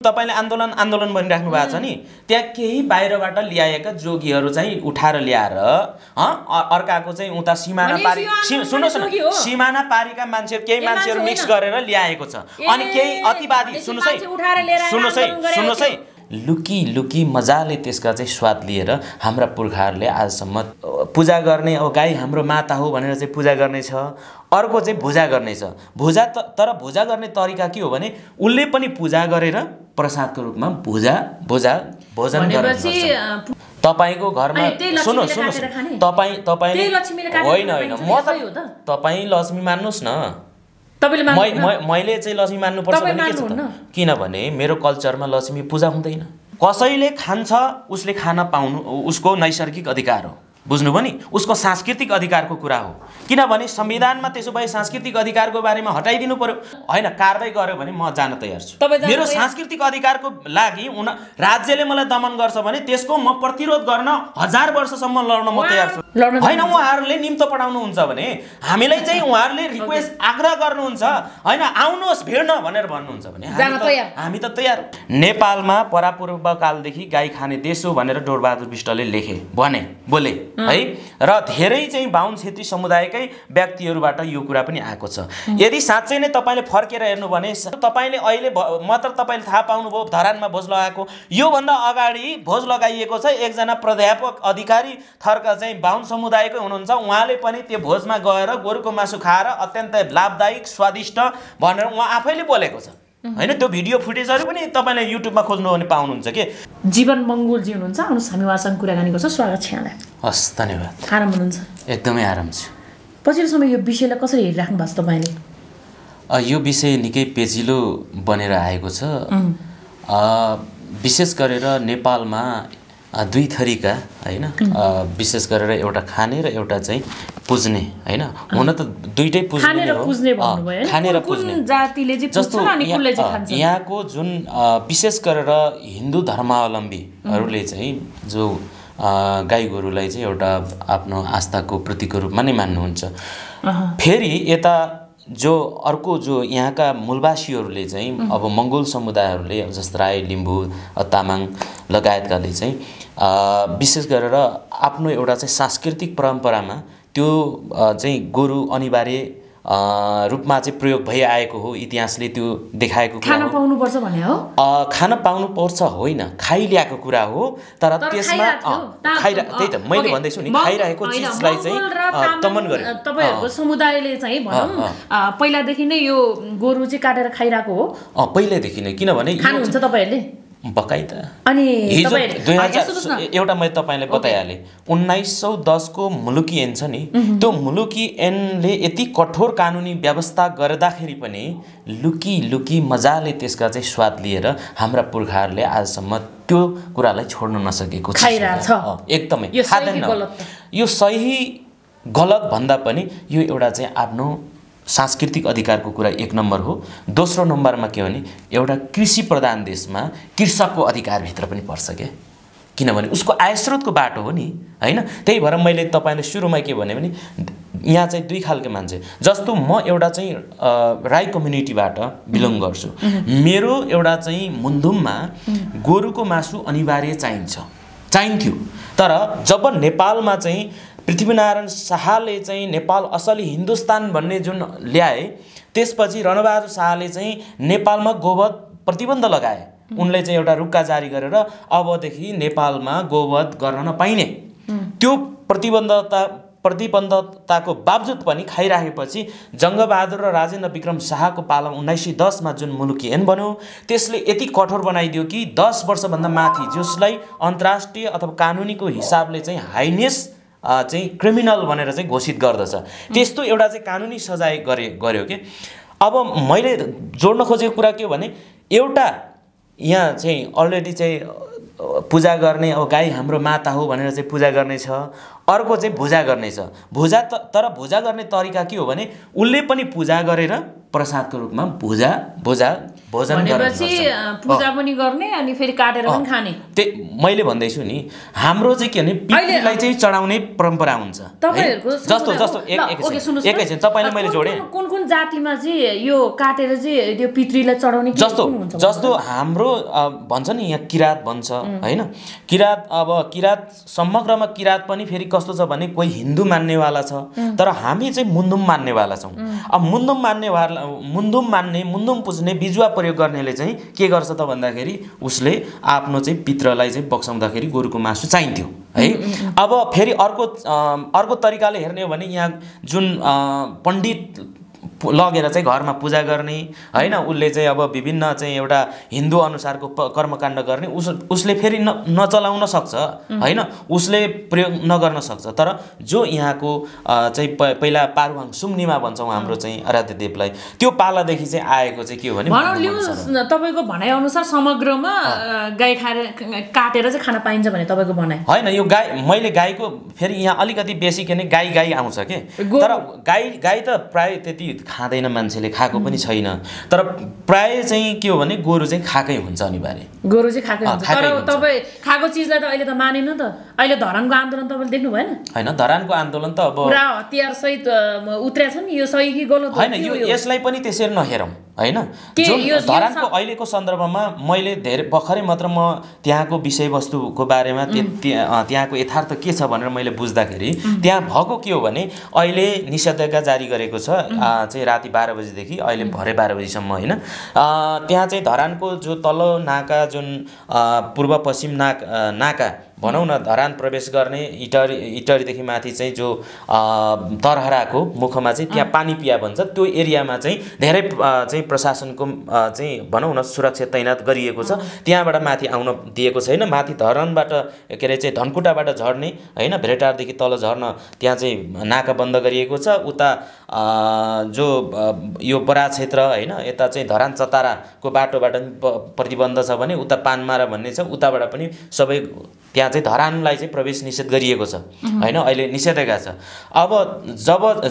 तपाईले आन्दोलन आन्दोलन भनिराख्नु भएको छ नि, त्यहाँ केही बाहिरबाट ल्याएका जोगीहरू चाहिँ उठाएर ल्याएर अर्काको चाहिँ उता सिमाना पारी सुन्नुहोस् न, सिमाना पारीका मान्छेहरू केही मान्छेहरू मिक्स गरेर ल्याएको छ। अनि केही अतिवादी सुन्नुहोस् है लुकी लुकी मजाले त्यसका चाहिँ स्वाद लिएर हाम्रा पुर्खाहरूले आजसम्म पूजा गर्ने, अब गाई हाम्रो माता हो भनेर चाहिँ पूजा गर्ने छ। अर्को चाहिँ भुजा गर्ने छ। तर भुजा गर्ने तरिका के हो भने उसले पनि पूजा गरेर प्रसादको रूपमा भोजन गर्छ। तपाईको घरमा सुन्नुहोस् तपाईले होइन म त तपाई लक्ष्मी मान्नुस् न, मैले चाहिँ लक्ष्मी मान्नुपर्छ भने के छ त? किनभने मेरो कल्चरमा लक्ष्मी पूजा हुँदैन। कसैले खान्छ उसले खान पाउनु उसको नैसर्गिक अधिकार हो, बुझ्नुभयो नि? उसको सांस्कृतिक अधिकारको कुरा हो। किनभने संविधानमा त्यसो भए सांस्कृतिक अधिकारको बारेमा हटाइदिनु पर्यो। हैन, कारबाही गर्यो भने म जान तयार छु। मेरो सांस्कृतिक अधिकारको लागि राज्यले मलाई दमन गर्छ भने त्यसको म प्रतिरोध गर्न 1000 वर्षसम्म लड्न म तयार छु। हैन, उहाँहरूले निम्तो पढाउनुहुन्छ भने हामीलाई चाहिँ उहाँहरूले रिक्वेस्ट आग्रह गर्नुहुन्छ, हैन आउनुहोस् भिड्न भनेर भन्नुहुन्छ भने हामी त तयार। नेपालमा परापूर्व कालदेखि गाई खाने देश हो भनेर डोरबहादुर बिष्टले बोले है, र धेरै चाहिँ बाहुन क्षेत्री समुदायकै व्यक्तिहरूबाट यो कुरा पनि आएको छ। यदि साँच्चै नै तपाईले फर्केर हेर्नु भने तपाईले अहिले मात्र तपाईले थाहा पाउनुभयो धरानमा भोज लगाएको, यो भन्दा अगाडि भोज लगाइएको छ। एकजना प्राध्यापक अधिकारी थरका चाहिँ बाहुन समुदायकै हुनुहुन्छ, उहाँले पनि त्यो भोजमा गएर गोरुको मासु खाएर अत्यन्तै लाभदायक स्वादिष्ट भनेर उहाँ आफैले बोलेको छ। हैन, त्यो भिडियो फुटेजहरु पनि तपाईले युट्युबमा खोज्नु भने पाउनुहुन्छ के। जीवन मंगोलजी हुनुहुन्छ, आउनुस् हामी उहाँसँग कुराकानी गर्छौं। स्वागत छ यहाँलाई। हस्, धन्यवाद। आराम हुनुहुन्छ? एकदमै आराम छु। पछिल्लो समय यो विषयलाई कसरी हेरिराख्नु भएको छ तपाईले? यो विषय निकै पेचिलो बनेर आएको छ। विशेष गरेर नेपालमा दुई थरीका हैन, विशेष गरेर एउटा खाने र एउटा चाहिँ पुज्ने हैन। हुन त दुईटै पुज्ने हो, खाने र पुज्ने जातिले चाहिँ पुज्छ अनि कुनले चाहिँ खान्छ। यहाँको जुन विशेष गरेर हिन्दू धर्मावलम्बीहरूले चाहिँ जो गाई गोरुलाई चाहिँ एउटा आफ्नो आस्थाको प्रतीकको रूपमा नै मान्नुहुन्छ। फेरि यता जो अर्को जो यहाँका मूलवासीहरूले चाहिँ अब मंगोल समुदायहरूले जस्तो राई, लिम्बू, तामाङ लगायतकाले चाहिँ विशेष गरेर आफ्नो एउटा चाहिँ सांस्कृतिक परम्परामा त्यो चाहिँ गोरु अनिवार्य रूपमा चाहिँ प्रयोग भइआएको हो। इतिहासले त्यो देखाएको कुरा हो। खान पाउनु पर्छ भने हो, खान पाउनु पर्छ होइन, खाइल्याएको कुरा हो। तर त्यसमा त्यही त मैले भन्दैछु नि, खाइरहेको चीजलाई चाहिँ दमन गर्यो। तपाईहरुको समुदायले चाहिँ भनौं पहिलादेखि नै यो गोरु चाहिँ काटेर खाइरहेको हो। पहिलादेखि नै, किनभने खानुहुन्छ तपाईहरुले बकाई त। अनि एउटा मैले तपाईलाई बताइहालेँ, 1910 को मुलुकी ऐन छ नि, त्यो मुलुकी ऐनले यति कठोर कानुनी व्यवस्था गर्दाखेरि पनि लुकी लुकी मजाले त्यसका चाहिँ स्वाद लिएर हाम्रा पुर्खाहरूले आजसम्म त्यो कुरालाई छोड्न नसकेको छ। एकदमै खादैन। यो सही गलत भन्दा पनि यो एउटा चाहिँ आफ्नो सांस्कृतिक अधिकारको कुरा एक नम्बर हो। दोस्रो नम्बरमा के भने एउटा कृषि प्रधान देशमा कृषकको अधिकारभित्र पनि पर्छ के, किनभने उसको आय स्रोतको बाटो हो नि हैन। त्यही भएर मैले तपाईलाई सुरुमा के भने यहाँ चाहिँ दुई खालको मान्छे, जस्तो म एउटा चाहिँ राई कम्युनिटीबाट बिलोङ गर्छु। मेरो एउटा चाहिँ मुन्धुममा गोरुको मासु अनिवार्य चाहिन्थ्यो। तर जब नेपालमा चाहिँ पृथ्वीनारायण शाहले चाहिँ नेपाल असली हिन्दुस्तान भन्ने जुन ल्याए, त्यसपछि रणबहादुर शाहले चाहिँ नेपालमा गोवध प्रतिबन्ध लगाए। उनले चाहिँ एउटा रुक्का जारी गरेर अबदेखि नेपालमा गोवध गर्न नपाइने त्यो प्रतिबन्धताको बावजुद पनि खाइराखेपछि जङ्गबहादुर र राजेन्द्र विक्रम शाहको पालामा 1910 मा जुन मुलुकी ऐन बन्यो, त्यसले यति कठोर बनाइदियो कि 10 वर्षभन्दा माथि जसलाई अन्तर्राष्ट्रिय अथवा कानुनीको हिसाबले चाहिँ हाइनेस चाहिँ क्रिमिनल भनेर चाहिँ घोषित गर्दछ। त्यस्तो एउटा चाहिँ कानुनी सजाय गर्यो के। अब मैले जोड्न खोजेको कुरा के हो भने एउटा यहाँ चाहिँ अलरेडी चाहिँ पूजा गर्ने, अब गाई हाम्रो माता हो भनेर चाहिँ पूजा गर्ने छ। अर्को चाहिँ भुजा गर्ने छ। तर भुजा गर्ने तरिका के हो भने उसले पनि पूजा गरेर प्रसादको रूपमा भोजन भनेपछि पूजा पनि गर्ने अनि फेरि काटेर पनि खाने। मैले भन्दैछु नि हाम्रो चाहिँ के भने पितृलाई चाहिँ चढाउने परम्परा हुन्छ तपाईहरुको जस्तो जस्तो एकैछिन तपाईले मैले जोडे कुन कुन जातिमा चाहिँ यो काटेर चाहिँ त्यो पितृलाई चढाउने जस्तो हाम्रो भन्छ नि यहाँ किरात भन्छ हैन किरात अब किरात समग्रमा किरात पनि फेरि कस्तो छ भने कोही हिन्दू मान्नेवाला छ तर हामी चाहिँ मुन्दुम मान्नेवाला छौं। अब मुन्दुम मान्ने मुन्दुम पुज्ने बिजुवा प्रयोग गर्नेले चाहिँ के गर्छ त भन्दाखेरि उसले आफ्नो चाहिँ पित्रलाई चाहिँ बक्साउँदाखेरि गोरुको मासु चाहिन्थ्यो है। अब फेरि अर्को तरिकाले हेर्ने हो भने यहाँ जुन पण्डित लगेर चाहिँ घरमा पूजा गर्ने हैन उसले चाहिँ अब विभिन्न चाहिँ एउटा हिन्दू अनुसारको कर्मकाण्ड गर्ने उसले फेरि नचलाउन सक्छ हैन उसले प्रयोग नगर्न सक्छ। तर जो यहाँको चाहिँ पहिला पारुहाङ सुम्निमा भन्छौं हाम्रो चाहिँ आराध्य देवलाई त्यो पालादेखि चाहिँ आएको चाहिँ के हो भने तपाईको भनाइ अनुसार समग्रमा गाई खाएर काटेर चाहिँ खान पाइन्छ भने तपाईको भनाइ हैन। यो गाई मैले गाईको फेरि यहाँ अलिकति बेसी के नि गाई आउँछ के तर गाई त प्राय त्यति खाँदैन मान्छेले खाएको पनि छैन तर प्राय चाहिँ के हो भने गोरु चाहिँ खाकै हुन्छ अनिवार्य गोरु चाहिँ खाकै हुन्छ। तर तपाई खाएको चीजलाई त अहिले त मानेन त अहिले धरानको आन्दोलन तपाईले देख्नु भएन हैन धरानको आन्दोलन त अब पुरा हतियार सहित उत्रेछ नि यो सही कि गलत हो हैन यो यसलाई पनि त्यसरी नहेरौं हैन। जुन धरानको अहिलेको सन्दर्भमा मैले धेरै भर्खरै मात्र म त्यहाँको विषयवस्तुको बारेमा त्यहाँको यथार्थ के छ भनेर मैले बुझ्दाखेरि त्यहाँ भएको के हो भने अहिले निषेधाज्ञा जारी गरेको छ चाहिँ राति 12 बजेदेखि अहिले भरे 12 बजेसम्म हैन। त्यहाँ चाहिँ धरानको जो तल्लो नाका जुन पूर्व पश्चिम नाका भनौं न धरान प्रवेश गर्ने इटरीदेखि माथि चाहिँ जो तरहराको मुखमा चाहिँ त्यहाँ पानी पिया भन्छ त्यो एरियामा चाहिँ धेरै चाहिँ प्रशासनको चाहिँ भनौं न सुरक्षा तैनात गरिएको छ। त्यहाँबाट माथि आउन दिएको छैन। माथि धरानबाट के रे चाहिँ धनकुटाबाट झर्ने हैन भेरेटारदेखि तल झर्न त्यहाँ चाहिँ नाका बन्द गरिएको छ। उता जो यो बरा क्षेत्र हैन यता चाहिँ धरान चताराको बाटोबाट प्रतिबन्ध छ भने उता पानमारा भन्ने छ उताबाट पनि सबै त्यहाँ चाहिँ धरानलाई चाहिँ प्रवेश निषेध गरिएको छ हैन अहिले निषेधाज्ञा छ। अब जब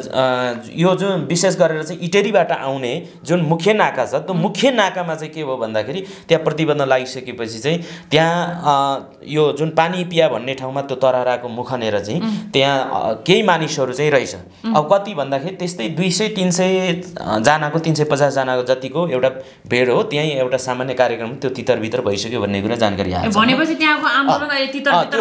यो जुन विशेष गरेर चाहिँ इटेरीबाट आउने जुन मुख्य नाका छ त्यो मुख्य नाकामा चाहिँ के हो भन्दाखेरि त्यहाँ प्रतिबन्ध लागिसकेपछि चाहिँ त्यहाँ यो जुन पानी पिया भन्ने ठाउँमा त्यो तरहराको मुखनेर चाहिँ त्यहाँ केही मानिसहरू चाहिँ रहेछ। अब कति भन्दाखेरि त्यस्तै 200-300 जनाको 350 जनाको जतिको एउटा भेड हो। त्यही एउटा सामान्य कार्यक्रम त्यो तितरभित्र भइसक्यो भन्ने कुरा जानकारी आएको छ। भनेपछि त्यहाँको आन्दोलन अहिले तितरभित्र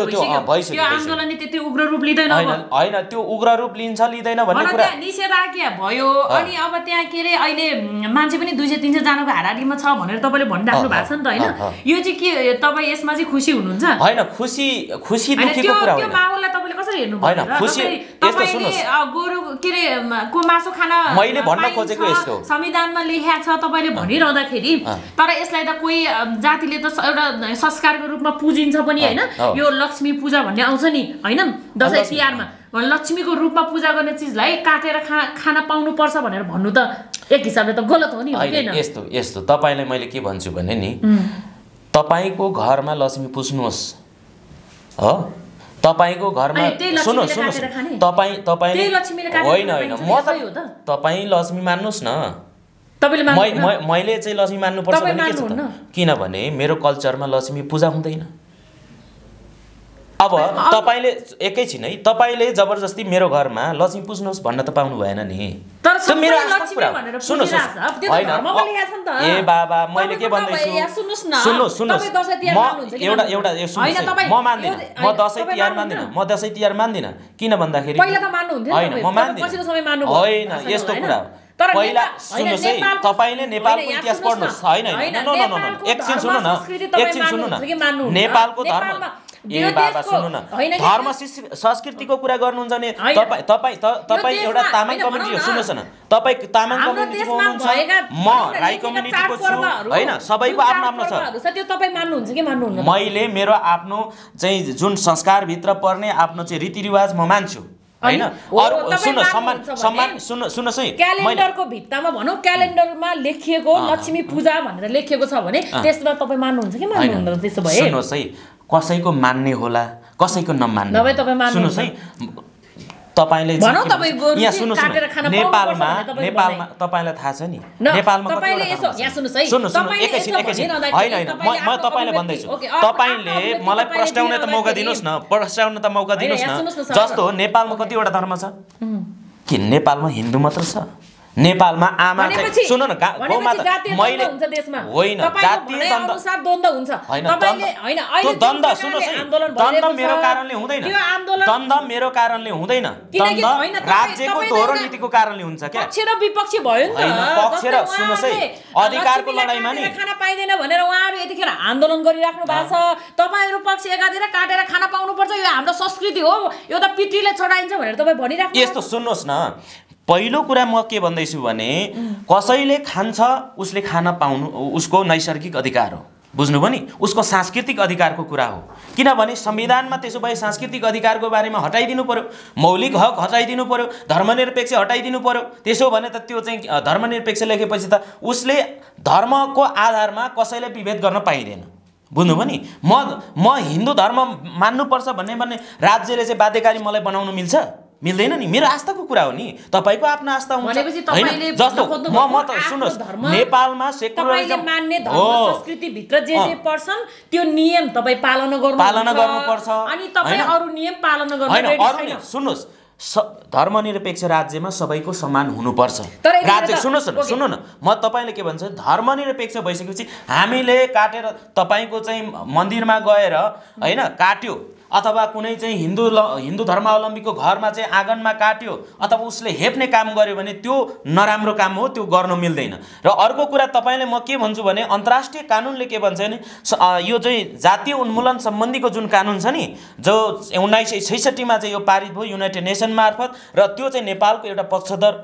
भइसक्यो। त्यो आन्दोलन नि त्यति उग्र रूप लिदैन हैन त्यो उग्र रूप लिँदैन भन्ने कुरा निषेधाज्ञा भयो अनि अब त्यहाँ के रे अहिले मान्छे पनि 200-300 जनाको हाराहारीमा छ भनेर तपाईले भनिराख्नु भएको छ नि त हैन। यो चाहिँ के तपाई यसमा चाहिँ खुसी हुनुहुन्छ? हैन खुसी दुखीको कुरा होइन। त्यो माहौललाई तपाईले कसरी हेर्नु भयो? हैन खुसी यस्तो सुन्नुस् गोरु के रे को मासु खान मैले भन्न खोजेको यस्तो संविधानमा लेख्या छ तपाईले भनिरहँदाखेरि तर यसलाई त कोही जातिले त एउटा संस्कारको रूपमा पूजिन्छ पनि हैन। यो लक्ष्मी पूजा भन्ने आउँछ नि हैन दशैं तिहारमा लक्ष्मीको रूपमा पूजा गर्ने चीजलाई काटेर खान पाउनु पर्छ भनेर भन्नु त एक हिसाबले त गलत हो नि हैन। यस्तो तपाईलाई मैले के भन्छु भने नि तपाईको घरमा लक्ष्मी पुज्नुहोस् हो तपाईको घरमा सुन्नु तपाईले होइन म त तपाई लक्ष्मी मान्नुस् न मैले चाहिँ लक्ष्मी मान्नुपर्छ भने के छ किनभने मेरो कल्चरमा लक्ष्मी पूजा हुँदैन। अब तपाईले एकैछिन है तपाईले जबरजस्ती मेरो घरमा लक्ष्मी पुज्नुहोस् भन्न त पाउनु भएन नि। तर मेरो कुरा सुन्नु ए बाबा मैले के भन्दैछु सुन्नु म मान्दिन म दशैं तिहार मान्दिन किन भन्दाखेरि हैन म मान्दिन हैन यस्तो कुरा पहिला सुन्नुस् है तपाईले नेपालको इतिहास पढ्नुस् हैन एकछिन सुन्नु न नेपालको धर्म ए बाबा सुन्नु न धर्म संस्कृतिको कुरा गर्नुहुन्छ भने तपाई एउटा तामाङ कम्युनिटी हो। सुन्नुस् न तपाई तामाङ कम्युनिटीको हुनुहुन्छ म राई कम्युनिटीको छु हैन सबैको आफ्नो छ। त्यो तपाई मान्नुहुन्छ कि मान्नुहुन्न? मैले मेरो आफ्नो चाहिँ जुन संस्कार भित्र पर्ने आफ्नो चाहिँ रीतिरिवाज म मान्छु हैन। अरु सुन्नुस् है क्यालेन्डरको भित्तामा भनौं क्यालेन्डरमा लेखिएको लक्ष्मी पूजा भनेर लेखिएको छ भने त्यसमा तपाई मान्नुहुन्छ कि मान्नुहुन्न? त्यसो भए सुन्नुस् है कसैको मान्ने होला कसैको नमान्ने। सुन्नुस् है तपाईले भनौँ तपाईँ गोरु यहाँ चाहिँ सुन्नुहोस् काटेर खान न, पाउनुपर्छ नेपालमा तपाईँलाई थाहा छ नि नेपालमा तपाईले यसो यहाँ सुन्नुस् है एकैछिन होइन म तपाईँलाई भन्दैछु तपाईँले मलाई प्रश्नाउने त मौका दिनुहोस् न, प्रश्नाउन त मौका दिनुहोस् न। जस्तो नेपालमा कतिवटा धर्म छ? कि नेपालमा हिन्दू मात्र छ? नेपालमा आमा चाहिँ सुन्नु न गौमाता मैले होइन जातीय द्वन्द्व हुन्छ होइन त्यो द्वन्द्व सुन्नुहोस् है द्वन्द्व मेरो कारणले हुँदैन, द्वन्द्व मेरो कारणले हुँदैन, द्वन्द्व राज्यको दोहोरो नीतिको कारणले हुन्छ क्या। पक्ष र विपक्षी भयो नि त, होइन पक्ष र सुन्नुहोस् है अधिकारको लडाइँमा नि खाना पाइदैन भनेर उहाँहरू यतिखेर आन्दोलन गरिराख्नु भएको छ। तपाईहरु पक्ष एकातिर काटेर खाना पाउनुपर्छ, यो हाम्रो संस्कृति हो, यो त पितृले चढाइन्छ भनेर तपाईँ भनिराख्नु। यस्तो सुन्नुहोस् न, पहिलो कुरा म के भन्दैछु भने कसैले खान्छ उसले खाना पाउनु उसको नैसर्गिक अधिकार हो, बुझ्नुभयो नि, उसको सांस्कृतिक अधिकारको कुरा हो। किनभने संविधानमा त्यसो भए सांस्कृतिक अधिकारको बारेमा हटाइदिनु पर्यो, मौलिक हक हटाइदिनु पर्यो, धर्मनिरपेक्ष हटाइदिनु पर्यो। त्यसो भने त त्यो चाहिँ धर्मनिरपेक्ष लेखेपछि त उसले धर्मको आधारमा कसैलाई विभेद गर्न पाइँदैन, बुझ्नुभयो नि। म हिन्दू धर्म मान्नुपर्छ भन्ने राज्यले चाहिँ बाध्यकारी मलाई बनाउनु मिल्छ? मिल्दैन नि, मेरो आस्थाको कुरा हो नि, तपाईको आफ्नो आस्था हुन्छ हैन। जस्तो म त सुन्नुहोस् नेपालमा सेकुलरिजम मान्ने धर्म संस्कृति भित्र जे पर्छन् त्यो नियम तपाई पालना गर्नुपर्छ अनि तपाई अरु नियम पालना गर्नु रेडी छैन। सुन्नुहोस् धर्मनिरपेक्ष राज्यमा सबैको समान हुनुपर्छ। राज्य सुन्नु न म तपाईले के भन्छ, धर्मनिरपेक्ष भइसकेपछि हामीले काटेर तपाईको चाहिँ मन्दिरमा गएर हैन काट्यो अथवा कुनै चाहिँ हिन्दू धर्मावलम्बीको घरमा चाहिँ आँगनमा काट्यो अथवा उसले हेप्ने काम गर्यो भने त्यो नराम्रो काम हो, त्यो गर्न मिल्दैन। र अर्को कुरा तपाईले म के भन्छु भने अन्तर्राष्ट्रिय कानुनले के भन्छ भने यो चाहिँ जातीय उन्मूलन सम्बन्धीको जुन कानुन छ नि जो 1966 मा चाहिँ यो पारित भयो युनाइटेड नेसन मार्फत, र त्यो चाहिँ नेपालको एउटा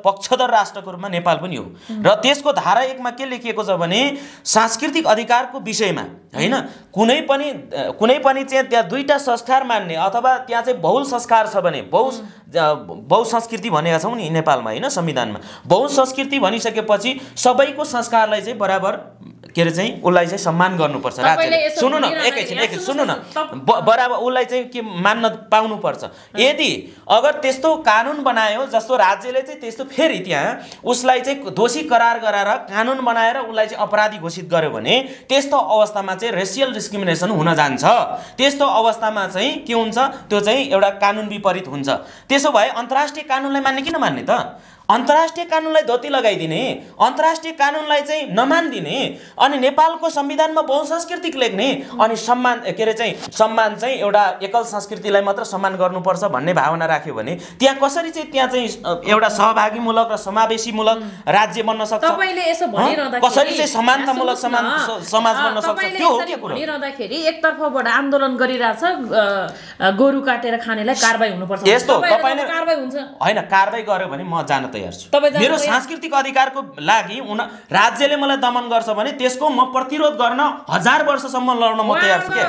पक्षधर राष्ट्रको रूपमा नेपाल पनि हो। र त्यसको धारा 1 मा के लेखिएको छ भने सांस्कृतिक अधिकारको विषयमा हैन कुनै पनि चाहिँ त्यहाँ दुईटा संस्कार मान्ने अथवा त्यहाँ चाहिँ बहुल संस्कार छ भने बहु संस्कृति भनेका छौं नि नेपालमा हैन संविधानमा, बहु संस्कृति भनिसकेपछि सबैको संस्कारलाई चाहिँ बराबर के रे चाहिँ उसलाई चाहिँ सम्मान गर्नुपर्छ राज्यले। सुन्नु न एकैछिन सुन्नु न, बराबर उसलाई चाहिँ के मान्न पाउनु पर्छ। यदि अगर त्यस्तो कानुन बनायो जस्तो राज्यले चाहिँ त्यस्तो फेरि त्यहाँ उसलाई चाहिँ दोषी करार गराएर कानुन बनाएर उसलाई चाहिँ अपराधी घोषित गर्यो भने त्यस्तो अवस्थामा चाहिँ रेसियल डिस्क्रिमिनेसन हुन जान्छ। त्यस्तो अवस्थामा चाहिँ के हुन्छ, त्यो चाहिँ एउटा कानुन विपरीत हुन्छ। त्यसो भए अन्तर्राष्ट्रिय कानुनलाई मान्ने कि नमान्ने त? अन्तर्राष्ट्रिय कानुनलाई धोती लगाइदिने, अन्तर्राष्ट्रिय कानुनलाई चाहिँ नमान्दिने अनि नेपालको संविधानमा बहुसांस्कृतिक लेख्ने अनि सम्मान के रे चाहिँ सम्मान चाहिँ एउटा एकल संस्कृतिलाई मात्र सम्मान गर्नुपर्छ भन्ने भावना राख्यो भने त्यहाँ कसरी चाहिँ त्यहाँ चाहिँ एउटा सहभागीमूलक र समावेशीमूलक राज्य बन्न सक्छ? तपाईले यसो भनिरहँदाखेरि कसरी चाहिँ समानतामूलक समाज बन्न सक्छ? त्यो हो के कुरा? भनिरहँदाखेरि एकतर्फबाट आन्दोलन गरिरहेछ गोरु काटेर खानेलाई कारबाही हुनुपर्छ, यस्तो तपाईले कारबाही हुन्छ हैन, कारबाही गर्यो भने म जान तयार छु। मेरो सांस्कृतिक अधिकारको लागि राज्यले मलाई दमन गर्छ भने त्यसको म प्रतिरोध गर्न 1000 वर्षसम्म लड्न म तयार छु के?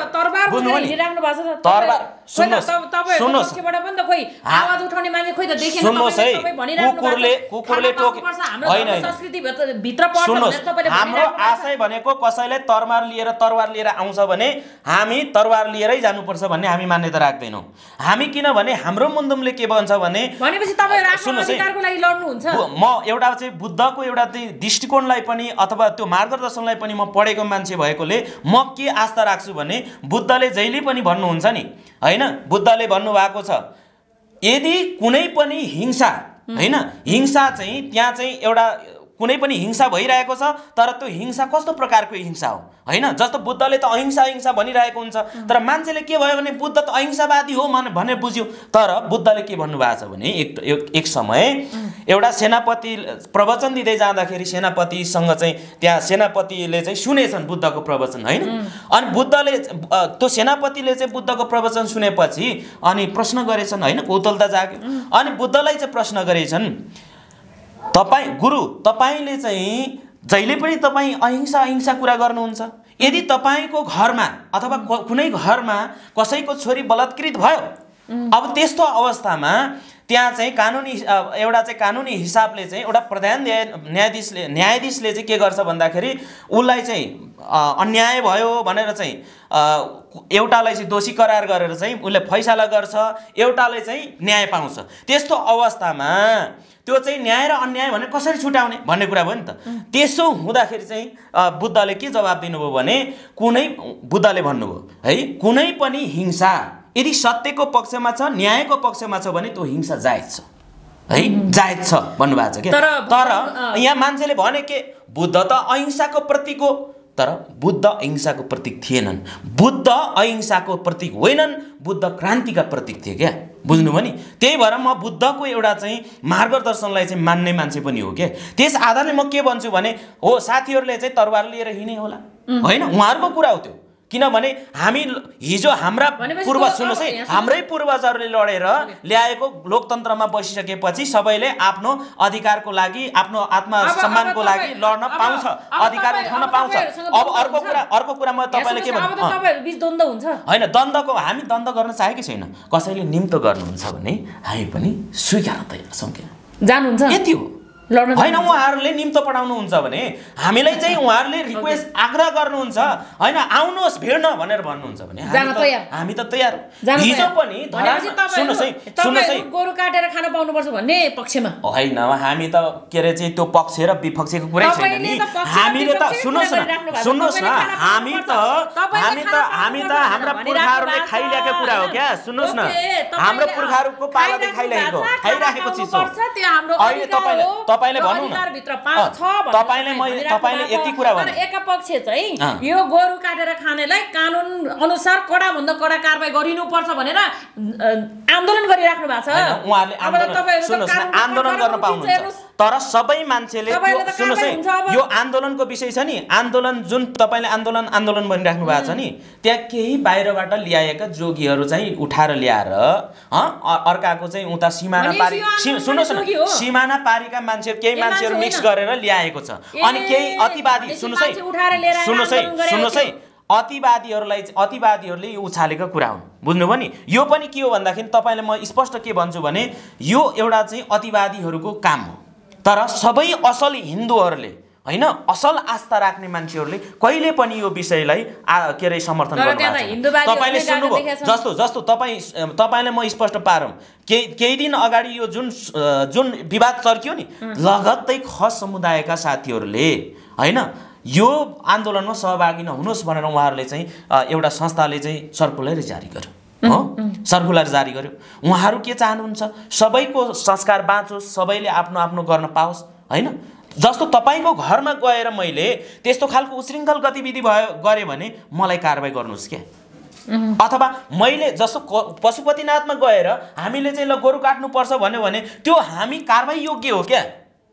बुझ्नु नि हिराख्नु भएको छ तरबार सुन्नुहोस् पक्षबाट पनि त खोइ आवाज उठाउने मान्छे खोइ त देखेन। सुन्नुहोस् है कुकुरले टोके हैन संस्कृति भित्र पर्छ भने तपाईले हाम्रो आशय भनेको कसैले तरबार लिएर आउँछ भने हामी तरबार लिएरै जानुपर्छ भन्ने हामी मान्यता राख्दैनौं। हामी किनभने हाम्रो मुन्दुमले के भन्छ भने भनेपछि तपाई राष्ट्र अधिकारको लागि लड्नु हुन्छ। म एउटा चाहिँ बुद्धको एउटा दृष्टिकोणलाई पनि अथवा त्यो मार्गदर्शनलाई पनि म पढेको मान्छे भएकोले म के आस्था राख्छु भने बुद्धले जहिले पनि भन्नुहुन्छ नि हैन, बुद्धले भन्नु भएको छ यदि कुनै पनि हिंसा हैन हिंसा चाहिँ त्यहाँ चाहिँ एउटा कुनै पनि हिंसा भइरहेको छ तर त्यो हिंसा कस्तो प्रकारको हिंसा हो हैन। जस्तो बुद्धले त अहिंसा भनिरहेको हुन्छ तर मान्छेले के भयो भने बुद्ध त अहिंसावादी हो भनेर बुझ्यो। तर बुद्धले के भन्नुभएको छ भने एक समय एउटा सेनापति प्रवचन दिँदै जाँदाखेरि सेनापतिसँग चाहिँ त्यहाँ सेनापतिले चाहिँ सुनेछन् बुद्धको प्रवचन हैन। अनि बुद्धले त्यो सेनापतिले चाहिँ बुद्धको प्रवचन सुनेपछि अनि प्रश्न गरेछन् हैन, कौतूहलता जाग्यो। अनि बुद्धलाई चाहिँ प्रश्न गरेछन् तपाईले चाहिँ जहिले पनि तपाईं अहिंसा कुरा गर्नुहुन्छ, यदि तपाईको घरमा अथवा कुनै घरमा कसैको छोरी बलात्कृत भयो अब त्यस्तो अवस्थामा त्यहाँ चाहिँ कानुनी हिसाबले चाहिँ एउटा प्रधान न्यायाधीशले चाहिँ के गर्छ भन्दाखेरि उसलाई चाहिँ अन्याय भयो भनेर चाहिँ एउटालाई चाहिँ दोषी करार गरेर चाहिँ उसले फैसला गर्छ, एउटाले चाहिँ न्याय पाउँछ। त्यस्तो अवस्थामा त्यो चाहिँ न्याय र अन्याय भनेर कसरी छुटाउने भन्ने कुरा भयो नि त। त्यसो हुँदाखेरि चाहिँ बुद्धले के जवाब दिनुभयो भने बुद्धले भन्नुभयो है, कुनै पनि हिंसा यदि सत्यको पक्षमा छ, न्यायको पक्षमा छ भने त्यो हिंसा जायज छ है, जायज छ भन्नुभएको छ के। तर यहाँ मान्छेले भने के बुद्ध त अहिंसाको प्रतीक हो, तर बुद्ध अहिंसाको प्रतीक थिएनन्, बुद्ध अहिंसाको प्रतीक होइनन्, बुद्ध क्रान्तिका प्रतीक थिए क्या, बुझ्नुभयो नि। त्यही भएर म बुद्धको एउटा चाहिँ मार्गदर्शनलाई चाहिँ मान्ने मान्छे पनि हो क्या। त्यस आधारले म के भन्छु भने हो साथीहरूले चाहिँ तरवार लिएर हिँडे होला होइन, उहाँहरूको कुरा हो त्यो। किनभने हामी हिजो हाम्रा सुन्नुहोस् है, हाम्रै पूर्वजहरूले लडेर ल्याएको लोकतन्त्रमा बसिसकेपछि सबैले आफ्नो अधिकारको लागि, आफ्नो आत्मसम्मानको लागि लड्न पाउँछ, अधिकार उठाउन पाउँछ। अब अर्को कुरा म तपाईँले के भन्छु होइन, हामी द्वन्द्व गर्न चाहेकै छैन। कसैले निम्तो गर्नुहुन्छ भने हामी पनि स्वीकार्न तयार छौँ क्या, जानुहुन्छ यति हो होइन। उहाँहरूले निम्तो पढाउनुहुन्छ भने हामीलाई चाहिँ उहाँहरूले रिक्वेस्ट आग्रह गर्नुहुन्छ होइन, आउनुहोस् भिड्न भनेर भन्नुहुन्छ भने हामी त तयार हौँ। हिजो पनि सुन्नुहोस् है, गोरु काटेर खान पाउनुपर्छ भन्ने पक्षमा होइन, हामी त के अरे चाहिँ त्यो पक्ष र विपक्षको कुरै छैन नि। हामीले त सुन्नुहोस् न, हामी त हाम्रा पुर्खाहरूले खाइरहेको कुरा हो क्या। सुन्नुहोस् न, हाम्रो पुर्खाहरूको पालाले खाइराखेको चिज हो। अहिले तपाईले भन्नु न, तपाईले यति कुरा भन्नु, एक पक्ष चाहिँ यो गोरु काटेर खानेलाई कानुन अनुसार कडा भन्दा कडा कारबाही गरिनुपर्छ भनेर आन्दोलन गरिराख्नु भएको छ। उहाँहरूले आन्दोलन गर्न पाउनुहुन्छ, तर सबै मान्छेले सुन्नुहोस् है, यो आन्दोलनको विषय छ नि, आन्दोलन जुन तपाईले आन्दोलन भनिराख्नु भएको छ नि, त्यहाँ केही बाहिरबाट ल्याएका जोगीहरू चाहिँ उठाएर ल्याएर अर्काको चाहिँ उता सिमाना पारी, सुन्नुहोस् न, सिमाना पारीका मान्छे केही मान्छेहरू मिक्स गरेर ल्याएको छ। अनि केही अतिवादी सुन्नुहोस् है, अतिवादीहरूले यो उछालेको कुरा हुन्, बुझ्नुभयो नि। यो पनि के हो भन्दाखेरि तपाईँलाई म स्पष्ट के भन्छु भने यो एउटा चाहिँ अतिवादीहरूको काम हो, तर सबै असल हिन्दूहरूले होइन, असल आस्था राख्ने मान्छेहरूले कहिले पनि यो विषयलाई के अरे समर्थन गर्नु। तपाईँले सुन्नुभयो जस्तो तपाईँलाई म स्पष्ट पारौँ, केही दिन अगाडि यो जुन विवाद चर्कियो नि, लगत्तै खस समुदायका साथीहरूले होइन यो आन्दोलनमा सहभागी नहुनुहोस् भनेर उहाँहरूले चाहिँ एउटा संस्थाले चाहिँ सर्कुलर जारी गर्यो। उहाँहरू के चाहनुहुन्छ, सबैको संस्कार बाँचोस्, सबैले आफ्नो आफ्नो गर्न पाओस् होइन। जस्तो तपाईँको घरमा गएर मैले त्यस्तो खालको उशृङ्खल गतिविधि गरेँ भने मलाई कारबाही गर्नुहोस् क्या, अथवा मैले जस्तो पशुपतिनाथमा गएर हामीले चाहिँ ल गोरु काट्नुपर्छ भन्यो भने त्यो हामी कारबाही योग्य हो क्या।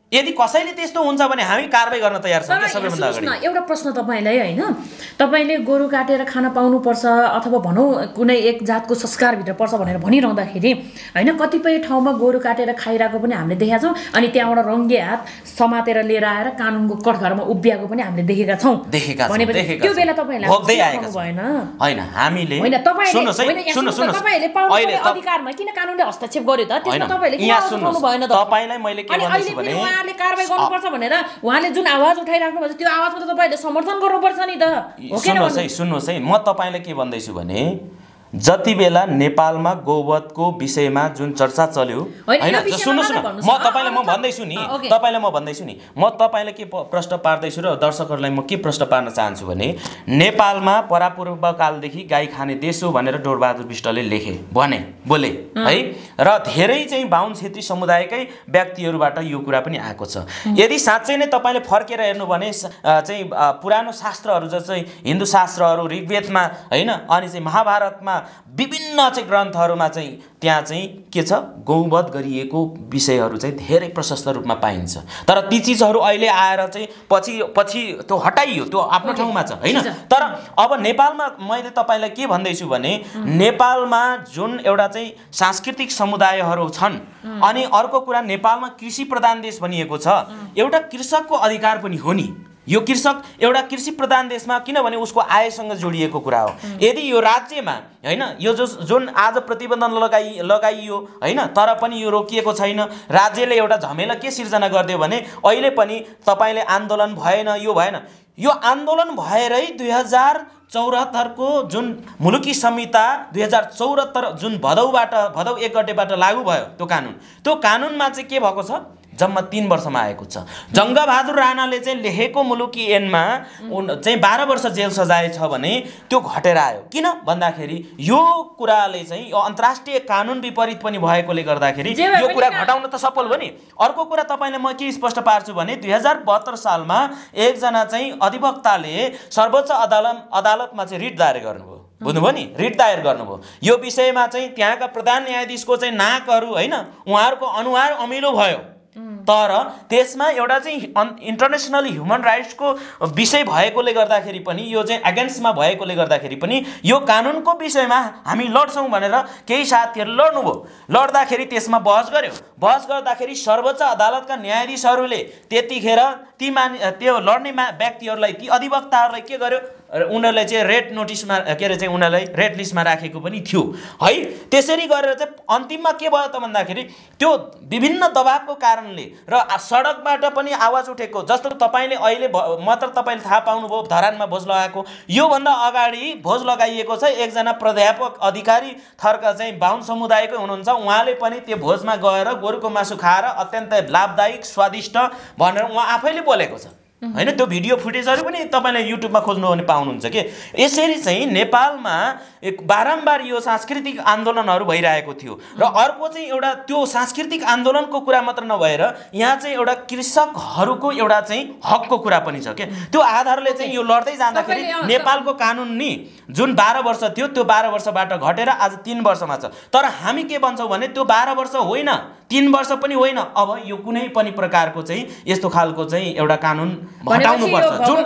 यदि कसैले त्यस्तो हुन्छ भने हामी कारबाही गर्न तयार छौँ के। सबैभन्दा अगाडि एउटा प्रश्न तपाईँलाई होइन, तपाईँले गोरु काटेर खान पाउनुपर्छ अथवा भनौँ कुनै एक जातको संस्कारभित्र पर्छ भनेर भनिरहँदाखेरि होइन, कतिपय ठाउँमा गोरु काटेर खाइरहेको पनि हामीले देखेका छौँ, अनि त्यहाँबाट रङ्गे हात समातेर लिएर आएर कानुनको कठघरमा उभिएको पनि हामीले देखेका छौँ। त्यो बेला तपाईँलाई भएन होइन, हामीले तपाईँहरूले पाउनु अधिकारमा किन कानुनले हस्तक्षेप गर्यो त? त्यसमा तपाईँले किन उठाउनु भएन त? तपाईँलाई मैले के भन्दैछु भने उहाँले कारबाही गर्नुपर्छ भनेर उहाँले जुन आवाज उठाइराख्नु भएको छ त्यो आवाजमा त तपाईँहरूले समर्थन गर्नुपर्छ नि त। सुन्नुहोस् है, म तपाईँलाई के भन्दैछु भने जति बेला नेपालमा गौवधको विषयमा जुन चर्चा चल्यो होइन, सुन्नुहोस् न, म भन्दैछु नि, म तपाईँलाई के प्रश्न पार्दैछु र दर्शकहरूलाई म के प्रश्न पार्न चाहन्छु भने नेपालमा परापूर्वकालदेखि गाई खाने देश हो भनेर डोरबहादुर बिष्टले बोले है, र धेरै चाहिँ बाहुन छेत्री समुदायकै व्यक्तिहरूबाट यो कुरा पनि आएको छ। यदि साँच्चै नै तपाईँले फर्केर हेर्नु भने चाहिँ पुरानो शास्त्रहरू जो चाहिँ हिन्दू शास्त्रहरू ऋग्वेदमा होइन, अनि चाहिँ महाभारतमा विभिन्न चाहिँ ग्रन्थहरूमा चाहिँ त्यहाँ चाहिँ के छ, गौवध गरिएको विषयहरू चाहिँ धेरै प्रशस्त रूपमा पाइन्छ। तर ती चिजहरू अहिले आएर चाहिँ पछि त्यो हटाइयो, त्यो आफ्नो ठाउँमा छ होइन। तर अब नेपालमा मैले तपाईँलाई के भन्दैछु भने नेपालमा जुन एउटा चाहिँ सांस्कृतिक समुदायहरू छन्, अनि अर्को कुरा नेपालमा कृषि प्रधान देश भनिएको छ, एउटा कृषकको अधिकार पनि हो नि यो कृषक एउटा कृषि प्रधान देशमा किनभने उसको आयसँग जोडिएको कुरा हो। यदि यो राज्यमा हैन यो जुन आज प्रतिबन्धन लगाइयो हैन तर पनि यो रोकिएको छैन, राज्यले एउटा झमेला के सिर्जना गरिदियो भने अहिले पनि तपाईले आन्दोलन भएन यो भएन, यो आन्दोलन भएरै 2074 को जुन मुलुकी संहिता 2074 जुन भदौ 1 गतेबाट लागू भयो त्यो कानुनमा चाहिँ के भएको छ, जम्मा 3 वर्षमा आएको छ। जङ्गबहादुर राणाले चाहिँ लेखेको मुलुकी ऐनमा चाहिँ 12 वर्ष जेल सजाय छ भने त्यो घटेर आयो। किन भन्दाखेरि यो कुराले चाहिँ यो अन्तर्राष्ट्रिय कानुन विपरीत पनि भएकोले गर्दाखेरि यो कुरा घटाउन त सफल भयो नि। अर्को कुरा तपाईले म के स्पष्ट पार्छु भने 2072 सालमा एकजना चाहिँ अधिवक्ताले सर्वोच्च अदालतमा चाहिँ रिट दायर गर्नुभयो। बुझ्नुभयो नि, रिट दायर गर्नुभयो। यो विषयमा चाहिँ त्यहाँका प्रधान न्यायाधीशको चाहिँ नाकहरू हैन उहाँहरूको अनुहार अमिलो भयो, तर त्यसमा एउटा चाहिँ इन्टरनेसनल ह्युमन राइट्सको विषय भएकोले गर्दाखेरि पनि यो चाहिँ अगेन्स्टमा भएकोले गर्दाखेरि पनि यो कानुनको विषयमा हामी लड्छौँ भनेर केही साथीहरू लड्नुभयो। लड्दाखेरि त्यसमा बहस गर्यो। बहस गर्दाखेरि सर्वोच्च अदालतका न्यायाधीशहरूले त्यतिखेर त्यो लड्ने व्यक्तिहरूलाई ती अधिवक्ताहरूलाई के गर्यो, उनीहरूलाई चाहिँ रेड नोटिसमा के अरे चाहिँ उनीहरूलाई रेड लिस्टमा राखेको पनि थियो है। त्यसरी गरेर चाहिँ अन्तिममा के भयो त भन्दाखेरि त्यो विभिन्न दबावको कारणले र सडकबाट पनि आवाज उठेको, जस्तो तपाईले अहिले मात्र तपाईले थाहा पाउनुभयो धरानमा भोज लगाएको, योभन्दा अगाडि भोज लगाइएको छ। एकजना प्राध्यापक अधिकारी थरका चाहिँ बाहुन समुदायकै हुनुहुन्छ, उहाँले पनि त्यो भोजमा गएर गोरुको मासु खाएर अत्यन्त लाभदायक स्वादिष्ट भनेर उहाँ आफैले बोलेको छ हैन। त्यो भिडियो फुटेजहरु पनि तपाईले युट्युबमा खोज्नु भने पाउनुहुन्छ के। यसरी चाहिँ नेपालमा बारम्बार यो सांस्कृतिक आन्दोलनहरु भइरहेको थियो र अर्को चाहिँ एउटा त्यो सांस्कृतिक आन्दोलनको कुरा मात्र नभएर यहाँ चाहिँ एउटा कृषकहरुको एउटा चाहिँ हकको कुरा पनि छ के। त्यो आधारले चाहिँ यो लड्दै जाँदाखेरि नेपालको कानुन नि जुन 12 वर्ष थियो त्यो 12 वर्षबाट घटेर आज 3 वर्षमा छ। तर हामी के भन्छौं भने त्यो 12 वर्ष होइन, 3 वर्ष पनि होइन, अब यो कुनै पनि प्रकारको चाहिँ यस्तो खालको चाहिँ एउटा कानुन हटाउनु पर्छ जुन